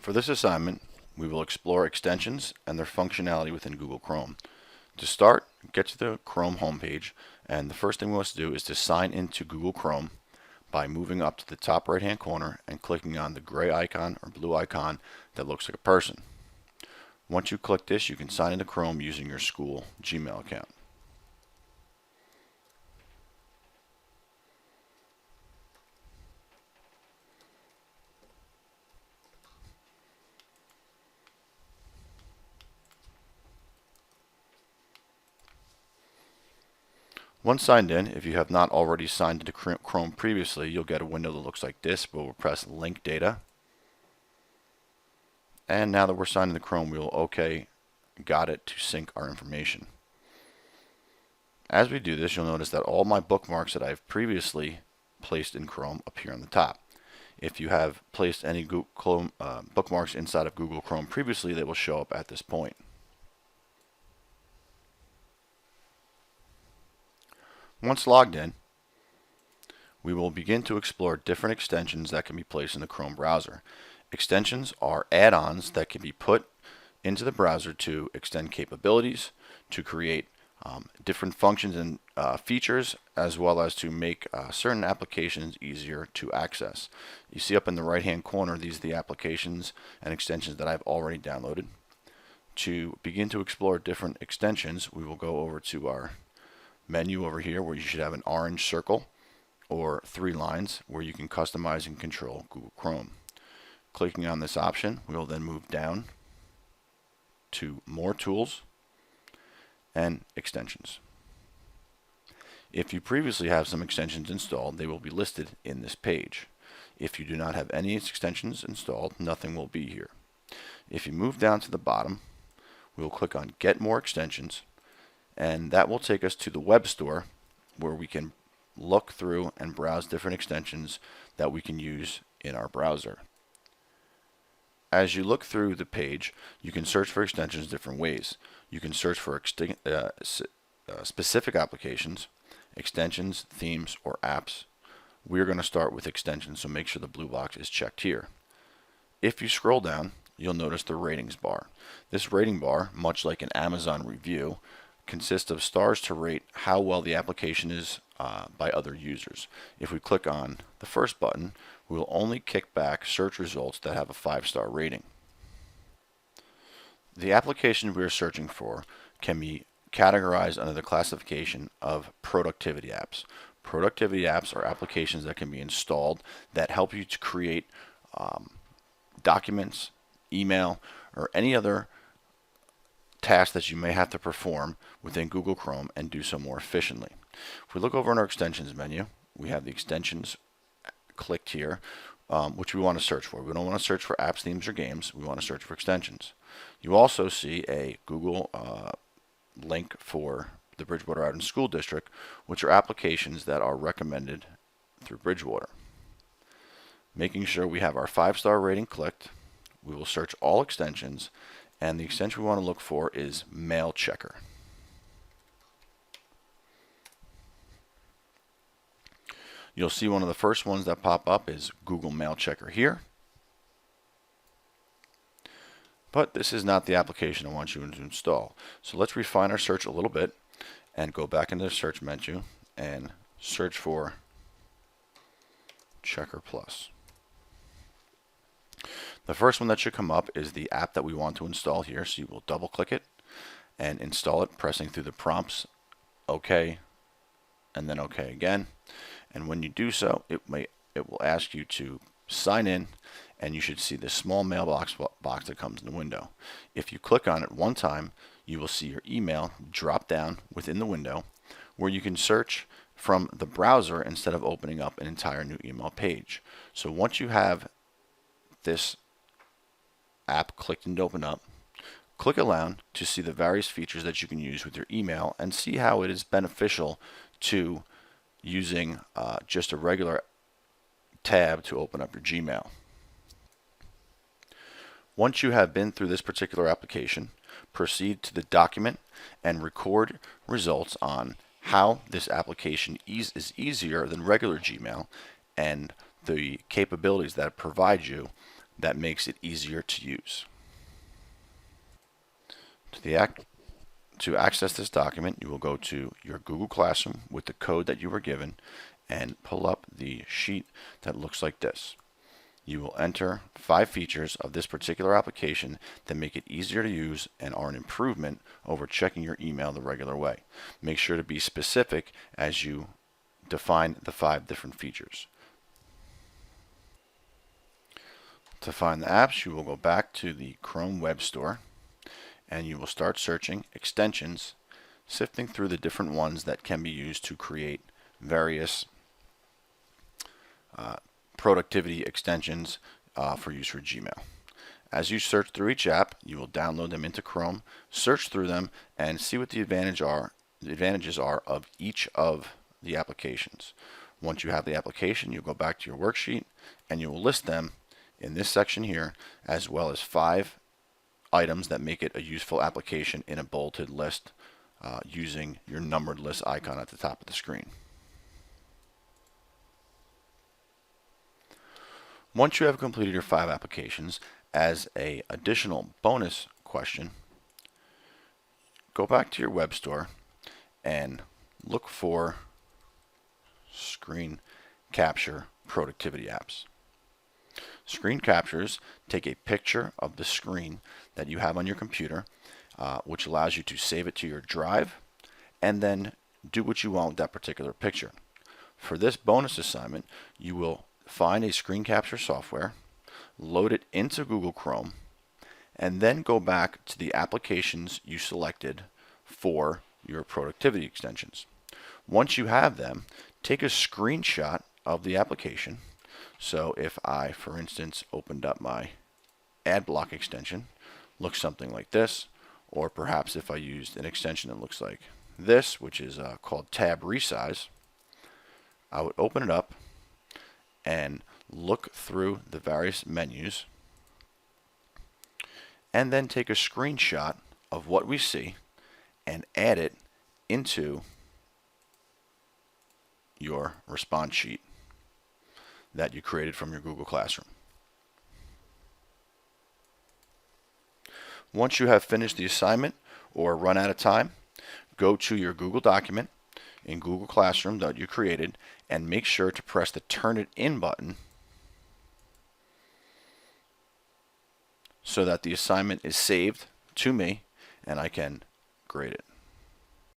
For this assignment, we will explore extensions and their functionality within Google Chrome. To start, get to the Chrome homepage, and the first thing we must do is to sign into Google Chrome by moving up to the top right hand corner and clicking on the gray icon or blue icon that looks like a person. Once you click this, you can sign into Chrome using your school Gmail account. Once signed in, if you have not already signed into Chrome previously, you'll get a window that looks like this, but we'll press Link Data. And now that we're signed into Chrome, we will OK, got it, to sync our information. As we do this, you'll notice that all my bookmarks that I've previously placed in Chrome appear on the top. If you have placed any bookmarks inside of Google Chrome previously, they will show up at this point. Once logged in, we will begin to explore different extensions that can be placed in the Chrome browser. Extensions are add-ons that can be put into the browser to extend capabilities, to create different functions and features, as well as to make certain applications easier to access. You see up in the right hand corner, these are the applications and extensions that I've already downloaded. To begin to explore different extensions, we will go over to our menu over here, where you should have an orange circle or 3 lines where you can customize and control Google Chrome. Clicking on this option, we will then move down to More Tools and Extensions. If you previously have some extensions installed, they will be listed in this page. If you do not have any extensions installed, nothing will be here. If you move down to the bottom, we will click on Get More Extensions, and that will take us to the web store, where we can look through and browse different extensions that we can use in our browser. As you look through the page, you can search for extensions different ways. You can search for specific applications, extensions, themes, or apps. We're going to start with extensions, so make sure the blue box is checked here. If you scroll down, you'll notice the ratings bar. This rating bar, much like an Amazon review, consists of stars to rate how well the application is by other users. If we click on the first button, we will only kick back search results that have a 5-star rating. The application we are searching for can be categorized under the classification of productivity apps. Productivity apps are applications that can be installed that help you to create documents, email, or any other tasks that you may have to perform within Google Chrome and do so more efficiently. If we look over in our extensions menu, we have the extensions clicked here, which we want to search for. We don't want to search for apps, themes, or games. We want to search for extensions. You also see a Google link for the Bridgewater Island School District, which are applications that are recommended through Bridgewater. Making sure we have our 5-star rating clicked, we will search all extensions, and the extension we want to look for is Mail Checker. You'll see one of the first ones that pop up is Google Mail Checker here. But this is not the application I want you to install. So let's refine our search a little bit and go back into the search menu and search for Checker Plus. The first one that should come up is the app that we want to install here, so you will double click it and install it, pressing through the prompts, OK, and then OK again. And when you do so, it will ask you to sign in, and you should see this small mailbox box that comes in the window. If you click on it one time, you will see your email drop down within the window, where you can search from the browser instead of opening up an entire new email page. So once you have this app clicked and open up, click Allow to see the various features that you can use with your email and see how it is beneficial to using just a regular tab to open up your Gmail. Once you have been through this particular application, proceed to the document and record results on how this application is easier than regular Gmail and the capabilities that it provides you that makes it easier to use. To access this document, you will go to your Google Classroom with the code that you were given and pull up the sheet that looks like this. You will enter 5 features of this particular application that make it easier to use and are an improvement over checking your email the regular way. Make sure to be specific as you define the 5 different features. To find the apps, you will go back to the Chrome Web Store and you will start searching extensions, sifting through the different ones that can be used to create various productivity extensions for use for Gmail. As you search through each app, you will download them into Chrome, search through them, and see what the advantages are of each of the applications. Once you have the application, you'll go back to your worksheet and you will list them in this section here, as well as 5 items that make it a useful application in a bulleted list using your numbered list icon at the top of the screen. Once you have completed your 5 applications, as an additional bonus question, go back to your web store and look for screen capture productivity apps. Screen captures take a picture of the screen that you have on your computer, which allows you to save it to your drive and then do what you want with that particular picture. For this bonus assignment, you will find a screen capture software, load it into Google Chrome, and then go back to the applications you selected for your productivity extensions. Once you have them, take a screenshot of the application. So if I, for instance, opened up my ad block extension, looks something like this, or perhaps if I used an extension that looks like this, which is called tab resize, I would open it up and look through the various menus and then take a screenshot of what we see and add it into your response sheet that you created from your Google Classroom. Once you have finished the assignment or run out of time, go to your Google document in Google Classroom that you created and make sure to press the Turn It In button so that the assignment is saved to me and I can grade it.